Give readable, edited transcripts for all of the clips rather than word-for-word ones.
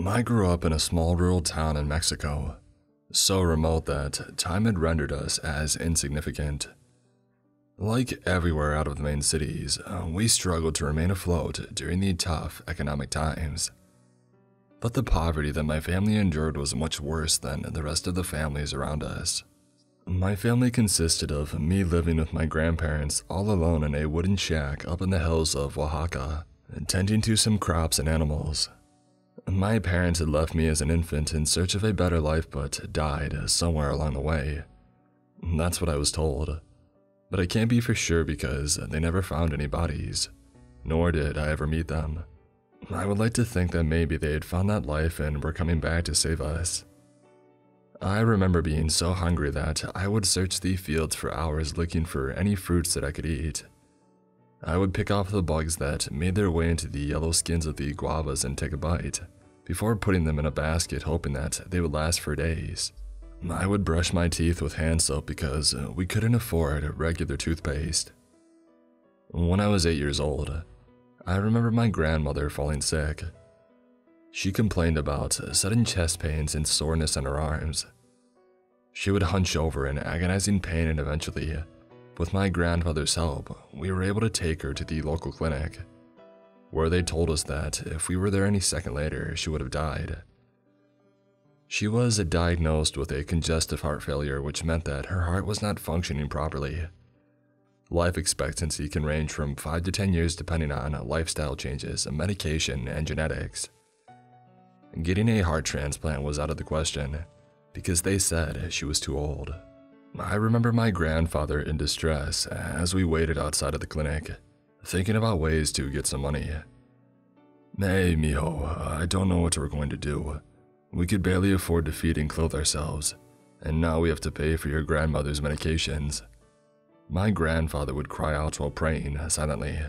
I grew up in a small rural town in Mexico, so remote that time had rendered us as insignificant. Like everywhere out of the main cities, we struggled to remain afloat during the tough economic times. But the poverty that my family endured was much worse than the rest of the families around us. My family consisted of me living with my grandparents all alone in a wooden shack up in the hills of Oaxaca, tending to some crops and animals. My parents had left me as an infant in search of a better life but died somewhere along the way. That's what I was told. But I can't be for sure because they never found any bodies, nor did I ever meet them. I would like to think that maybe they had found that life and were coming back to save us. I remember being so hungry that I would search the fields for hours looking for any fruits that I could eat. I would pick off the bugs that made their way into the yellow skins of the guavas and take a bite, before putting them in a basket hoping that they would last for days. I would brush my teeth with hand soap because we couldn't afford regular toothpaste. When I was 8 years old, I remember my grandmother falling sick. She complained about sudden chest pains and soreness in her arms. She would hunch over in agonizing pain and eventually, with my grandfather's help, we were able to take her to the local clinic, where they told us that if we were there any second later, she would have died. She was diagnosed with a congestive heart failure, which meant that her heart was not functioning properly. Life expectancy can range from 5 to 10 years depending on lifestyle changes, medication, and genetics. Getting a heart transplant was out of the question, because they said she was too old. I remember my grandfather in distress as we waited outside of the clinic, thinking about ways to get some money. "Hey, mijo, I don't know what we're going to do. We could barely afford to feed and clothe ourselves, and now we have to pay for your grandmother's medications." My grandfather would cry out while praying silently.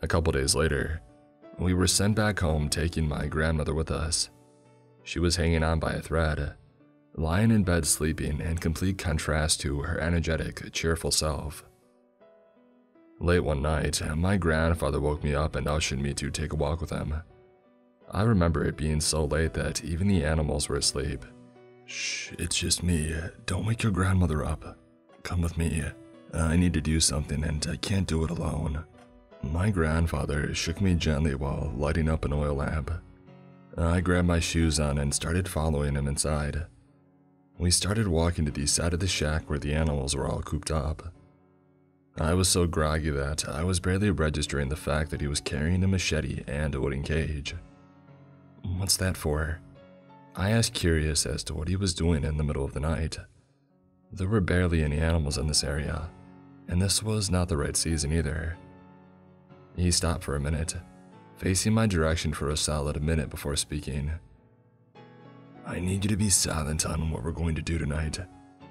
A couple days later, we were sent back home, taking my grandmother with us. She was hanging on by a thread, lying in bed sleeping in complete contrast to her energetic, cheerful self. Late one night, my grandfather woke me up and ushered me to take a walk with him. I remember it being so late that even the animals were asleep. "Shh, it's just me. Don't wake your grandmother up. Come with me. I need to do something and I can't do it alone." My grandfather shook me gently while lighting up an oil lamp. I grabbed my shoes on and started following him inside. We started walking to the side of the shack where the animals were all cooped up. I was so groggy that I was barely registering the fact that he was carrying a machete and a wooden cage. "What's that for?" I asked, curious as to what he was doing in the middle of the night. There were barely any animals in this area, and this was not the right season either. He stopped for a minute, facing my direction for a solid minute before speaking. "I need you to be silent on what we're going to do tonight.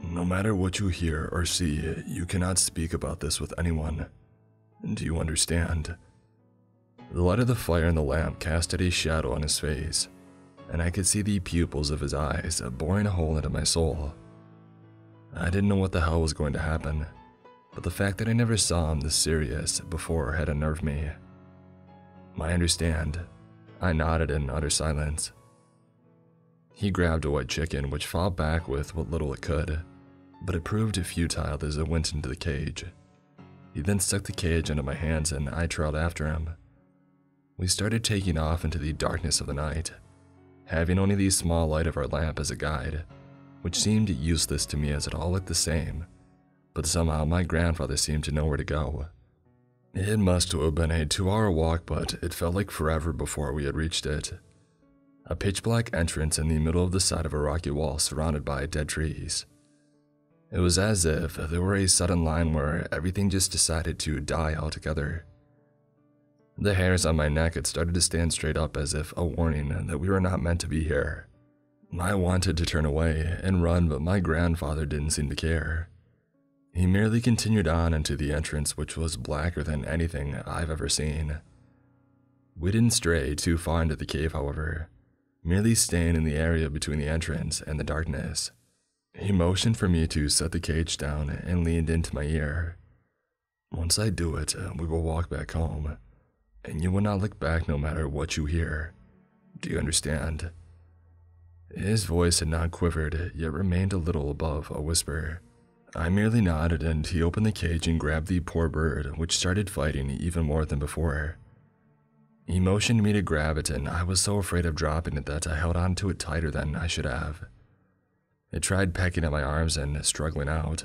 No matter what you hear or see, you cannot speak about this with anyone. Do you understand?" The light of the fire in the lamp casted a shadow on his face, and I could see the pupils of his eyes boring a hole into my soul. I didn't know what the hell was going to happen, but the fact that I never saw him this serious before had unnerved me. "I understand." I nodded in utter silence. He grabbed a white chicken which fought back with what little it could, but it proved futile as it went into the cage. He then stuck the cage into my hands and I trailed after him. We started taking off into the darkness of the night, having only the small light of our lamp as a guide, which seemed useless to me as it all looked the same, but somehow my grandfather seemed to know where to go. It must have been a 2-hour walk, but it felt like forever before we had reached it. A pitch-black entrance in the middle of the side of a rocky wall surrounded by dead trees. It was as if there were a sudden line where everything just decided to die altogether. The hairs on my neck had started to stand straight up as if a warning that we were not meant to be here. I wanted to turn away and run, but my grandfather didn't seem to care. He merely continued on into the entrance, which was blacker than anything I've ever seen. We didn't stray too far into the cave, however, merely staying in the area between the entrance and the darkness. He motioned for me to set the cage down and leaned into my ear. "Once I do it, we will walk back home, and you will not look back no matter what you hear. Do you understand? His voice had not quivered, yet remained a little above a whisper. I merely nodded, and he opened the cage and grabbed the poor bird, which started fighting even more than before. He motioned me to grab it, and I was so afraid of dropping it that I held on to it tighter than I should have. It tried pecking at my arms and struggling out.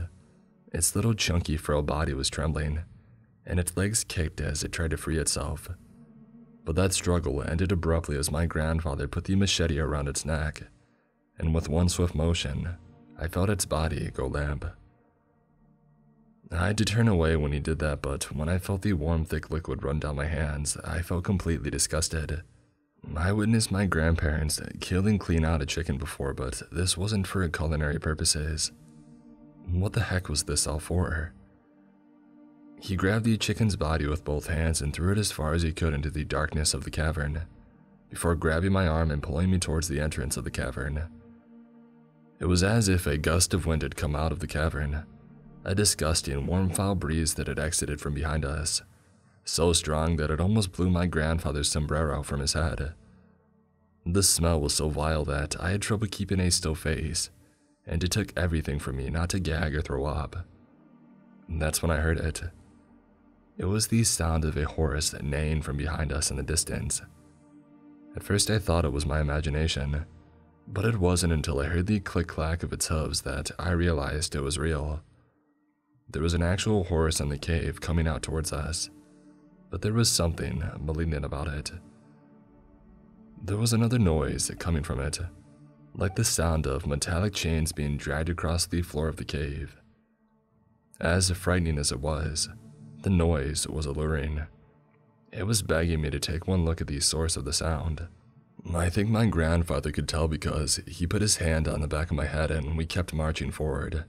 Its little chunky frail body was trembling, and its legs kicked as it tried to free itself. But that struggle ended abruptly as my grandfather put the machete around its neck, and with one swift motion, I felt its body go limp. I had to turn away when he did that, but when I felt the warm, thick liquid run down my hands, I felt completely disgusted. I witnessed my grandparents kill and clean out a chicken before, but this wasn't for culinary purposes. What the heck was this all for? He grabbed the chicken's body with both hands and threw it as far as he could into the darkness of the cavern, before grabbing my arm and pulling me towards the entrance of the cavern. It was as if a gust of wind had come out of the cavern, a disgusting, warm, foul breeze that had exited from behind us, so strong that it almost blew my grandfather's sombrero from his head. The smell was so vile that I had trouble keeping a still face, and it took everything from me not to gag or throw up. That's when I heard it. It was the sound of a horse neighing from behind us in the distance. At first I thought it was my imagination, but it wasn't until I heard the click-clack of its hooves that I realized it was real. There was an actual horse in the cave coming out towards us, but there was something malignant about it. There was another noise coming from it, like the sound of metallic chains being dragged across the floor of the cave. As frightening as it was, the noise was alluring. It was begging me to take one look at the source of the sound. I think my grandfather could tell because he put his hand on the back of my head and we kept marching forward.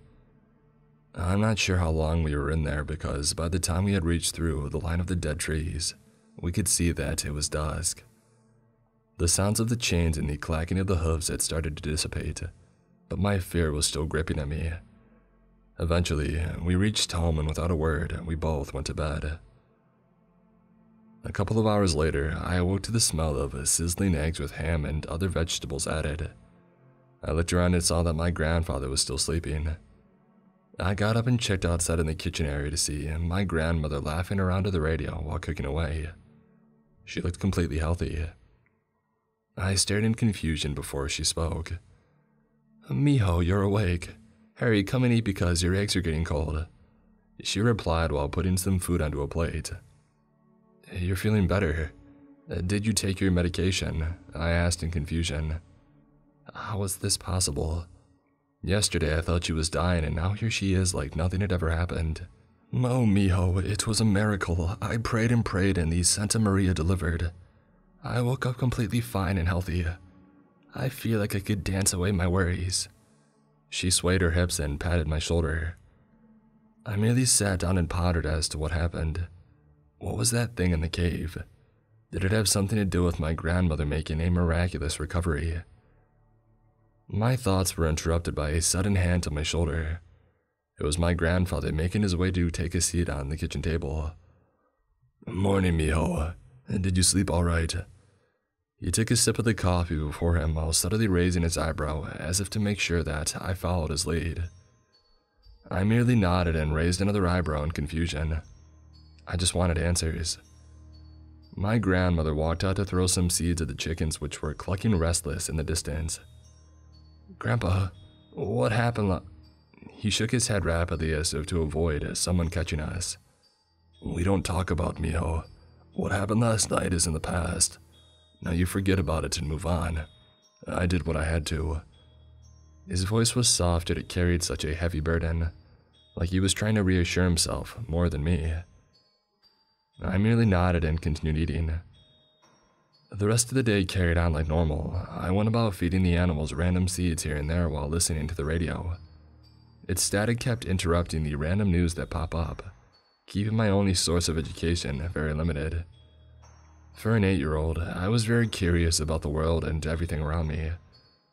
I'm not sure how long we were in there because by the time we had reached through the line of the dead trees, we could see that it was dusk. The sounds of the chains and the clacking of the hooves had started to dissipate, but my fear was still gripping at me. Eventually, we reached home and without a word, we both went to bed. A couple of hours later, I awoke to the smell of sizzling eggs with ham and other vegetables added. I looked around and saw that my grandfather was still sleeping. I got up and checked outside in the kitchen area to see my grandmother laughing around to the radio while cooking away. She looked completely healthy. I stared in confusion before she spoke. "Mijo, you're awake. Hurry, come and eat because your eggs are getting cold," she replied while putting some food onto a plate. "You're feeling better. Did you take your medication?" I asked in confusion. How was this possible? Yesterday I thought she was dying and now here she is like nothing had ever happened. "Oh, mijo, it was a miracle. I prayed and prayed and the Santa Maria delivered. I woke up completely fine and healthy. I feel like I could dance away my worries." She swayed her hips and patted my shoulder. I merely sat down and pondered as to what happened. What was that thing in the cave? Did it have something to do with my grandmother making a miraculous recovery? My thoughts were interrupted by a sudden hand on my shoulder. It was my grandfather making his way to take a seat on the kitchen table. "Morning, mijo. Did you sleep all right?" He took a sip of the coffee before him while subtly raising his eyebrow as if to make sure that I followed his lead. I merely nodded and raised another eyebrow in confusion. I just wanted answers. My grandmother walked out to throw some seeds at the chickens which were clucking restless in the distance. "Grandpa, what happened He shook his head rapidly as if to avoid someone catching us. "We don't talk about mijo. What happened last night is in the past. Now you forget about it and move on. I did what I had to." His voice was soft, yet it carried such a heavy burden, like he was trying to reassure himself more than me. I merely nodded and continued eating. The rest of the day carried on like normal. I went about feeding the animals random seeds here and there while listening to the radio. Its static kept interrupting the random news that popped up, keeping my only source of education very limited. For an 8-year-old, I was very curious about the world and everything around me,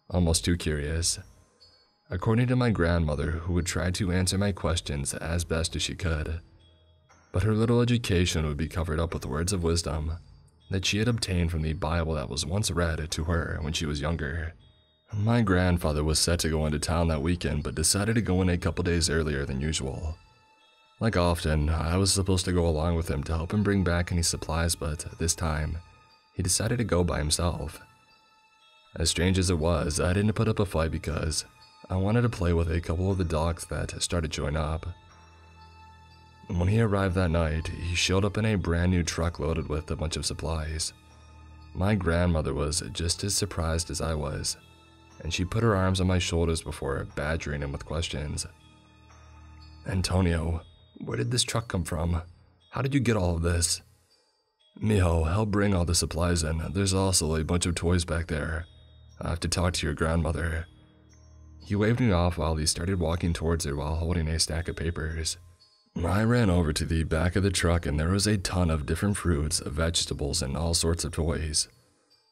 almost too curious. According to my grandmother, who would try to answer my questions as best as she could, but her little education would be covered up with words of wisdom, that she had obtained from the Bible that was once read to her when she was younger. My grandfather was set to go into town that weekend but decided to go in a couple days earlier than usual. Like often, I was supposed to go along with him to help him bring back any supplies, but this time, he decided to go by himself. As strange as it was, I didn't put up a fight because I wanted to play with a couple of the dogs that started showing up. When he arrived that night, he showed up in a brand new truck loaded with a bunch of supplies. My grandmother was just as surprised as I was, and she put her arms on my shoulders before badgering him with questions. "Antonio, where did this truck come from? How did you get all of this?" "Mijo, help bring all the supplies in. There's also a bunch of toys back there. I have to talk to your grandmother." He waved me off while he started walking towards her while holding a stack of papers. I ran over to the back of the truck and there was a ton of different fruits, vegetables, and all sorts of toys.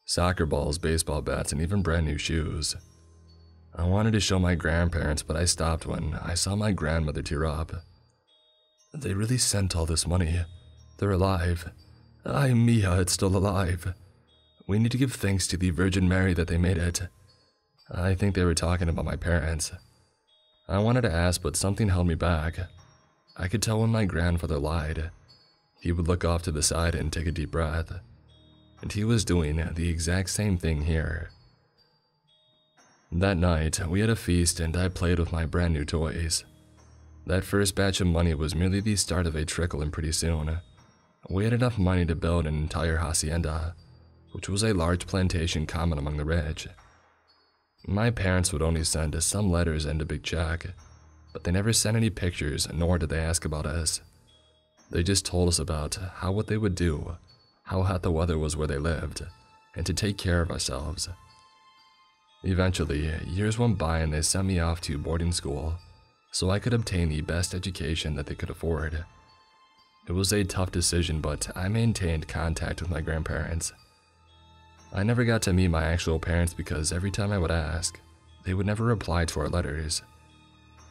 Soccer balls, baseball bats, and even brand new shoes. I wanted to show my grandparents, but I stopped when I saw my grandmother tear up. "They really sent all this money. They're alive. Ay, mija, it's still alive. We need to give thanks to the Virgin Mary that they made it." I think they were talking about my parents. I wanted to ask, but something held me back. I could tell when my grandfather lied. He would look off to the side and take a deep breath. And he was doing the exact same thing here. That night, we had a feast and I played with my brand new toys. That first batch of money was merely the start of a trickle, and pretty soon, we had enough money to build an entire hacienda, which was a large plantation common among the rich. My parents would only send us some letters and a big check, but they never sent any pictures, nor did they ask about us. They just told us about what they would do, how hot the weather was where they lived, and to take care of ourselves. Eventually, years went by and they sent me off to boarding school, so I could obtain the best education that they could afford. It was a tough decision, but I maintained contact with my grandparents. I never got to meet my actual parents because every time I would ask, they would never reply to our letters.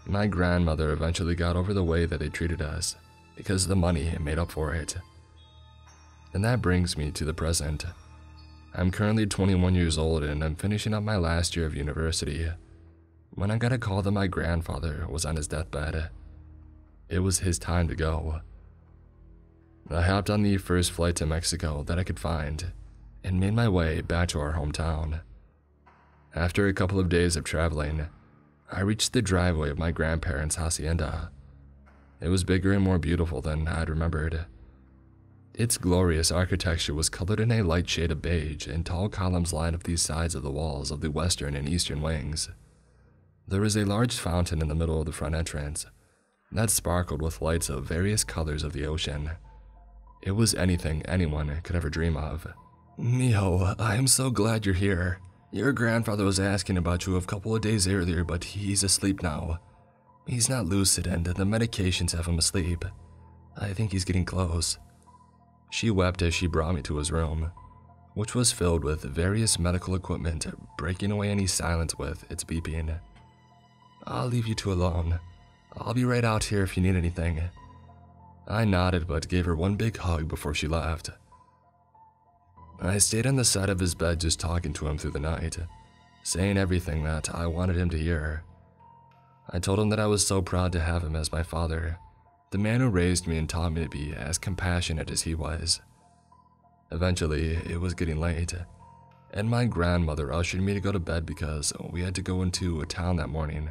My grandmother eventually got over the way that they treated us, because the money made up for it. And that brings me to the present. I'm currently 21 years old and I'm finishing up my last year of university, when I got a call that my grandfather was on his deathbed. It was his time to go. I hopped on the first flight to Mexico that I could find, and made my way back to our hometown. After a couple of days of traveling, I reached the driveway of my grandparents' hacienda. It was bigger and more beautiful than I'd remembered. Its glorious architecture was colored in a light shade of beige, and tall columns lined up the sides of the walls of the western and eastern wings. There was a large fountain in the middle of the front entrance that sparkled with lights of various colors of the ocean. It was anything anyone could ever dream of. "Mijo, I am so glad you're here. Your grandfather was asking about you a couple of days earlier, but he's asleep now. He's not lucid and the medications have him asleep. I think he's getting close." She wept as she brought me to his room, which was filled with various medical equipment, breaking away any silence with its beeping. "I'll leave you two alone. I'll be right out here if you need anything." I nodded but gave her one big hug before she left. I stayed on the side of his bed just talking to him through the night, saying everything that I wanted him to hear. I told him that I was so proud to have him as my father, the man who raised me and taught me to be as compassionate as he was. Eventually, it was getting late, and my grandmother ushered me to go to bed because we had to go into a town that morning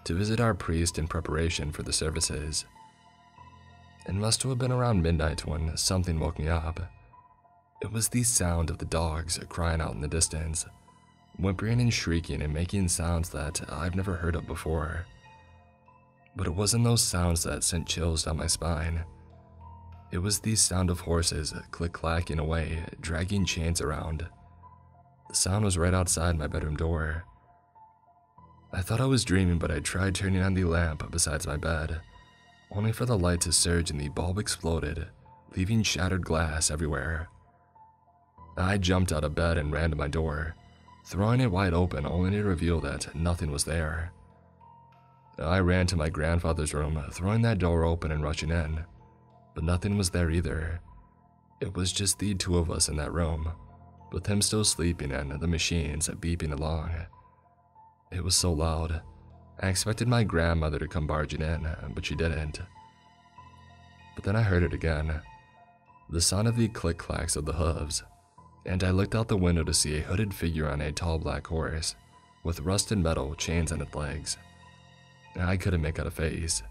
to visit our priest in preparation for the services. It must have been around midnight when something woke me up. It was the sound of the dogs crying out in the distance, whimpering and shrieking and making sounds that I've never heard of before. But it wasn't those sounds that sent chills down my spine. It was the sound of horses click-clacking away, dragging chains around. The sound was right outside my bedroom door. I thought I was dreaming, but I tried turning on the lamp beside my bed, only for the light to surge and the bulb exploded, leaving shattered glass everywhere. I jumped out of bed and ran to my door, throwing it wide open only to reveal that nothing was there. I ran to my grandfather's room, throwing that door open and rushing in, but nothing was there either. It was just the two of us in that room, with him still sleeping and the machines beeping along. It was so loud. I expected my grandmother to come barging in, but she didn't. But then I heard it again, the sound of the click-clacks of the hooves, and I looked out the window to see a hooded figure on a tall black horse, with rusted metal chains on its legs. I couldn't make out a face,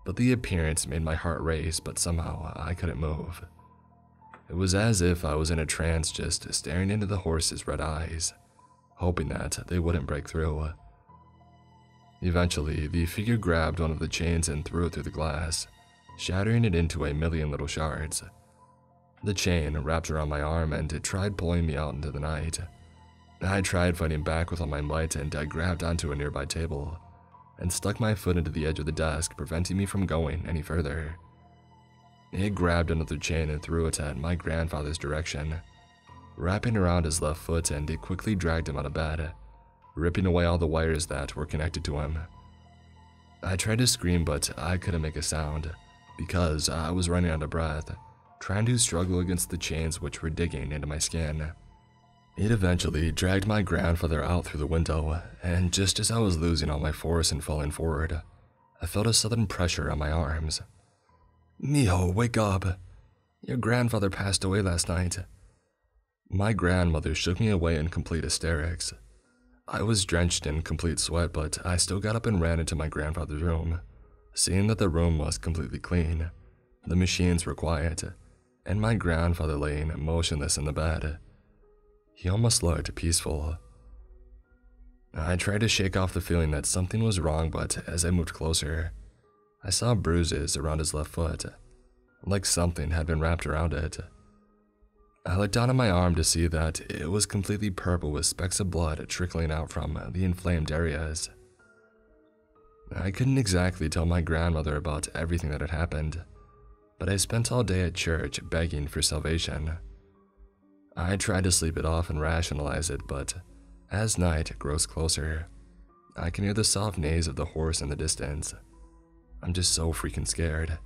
but the appearance made my heart race, but somehow I couldn't move. It was as if I was in a trance, just staring into the horse's red eyes, hoping that they wouldn't break through. Eventually, the figure grabbed one of the chains and threw it through the glass, shattering it into a million little shards. The chain wrapped around my arm and it tried pulling me out into the night. I tried fighting back with all my might, and I grabbed onto a nearby table and stuck my foot into the edge of the desk, preventing me from going any further. It grabbed another chain and threw it at my grandfather's direction, wrapping around his left foot, and it quickly dragged him out of bed, ripping away all the wires that were connected to him. I tried to scream, but I couldn't make a sound because I was running out of breath, trying to struggle against the chains which were digging into my skin. It eventually dragged my grandfather out through the window, and just as I was losing all my force and falling forward, I felt a sudden pressure on my arms. "Mijo, wake up! Your grandfather passed away last night." My grandmother shook me away in complete hysterics. I was drenched in complete sweat, but I still got up and ran into my grandfather's room, seeing that the room was completely clean, the machines were quiet, and my grandfather laying motionless in the bed. He almost looked peaceful. I tried to shake off the feeling that something was wrong, but as I moved closer, I saw bruises around his left foot, like something had been wrapped around it. I looked down at my arm to see that it was completely purple with specks of blood trickling out from the inflamed areas. I couldn't exactly tell my grandmother about everything that had happened, but I spent all day at church begging for salvation. I tried to sleep it off and rationalize it, but as night grows closer, I can hear the soft neighs of the horse in the distance. I'm just so freaking scared.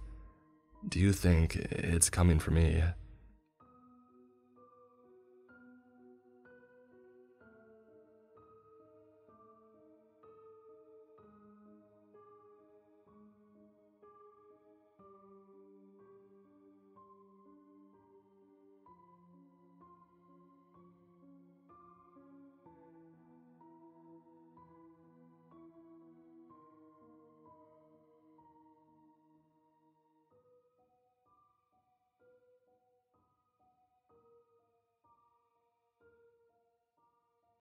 Do you think it's coming for me?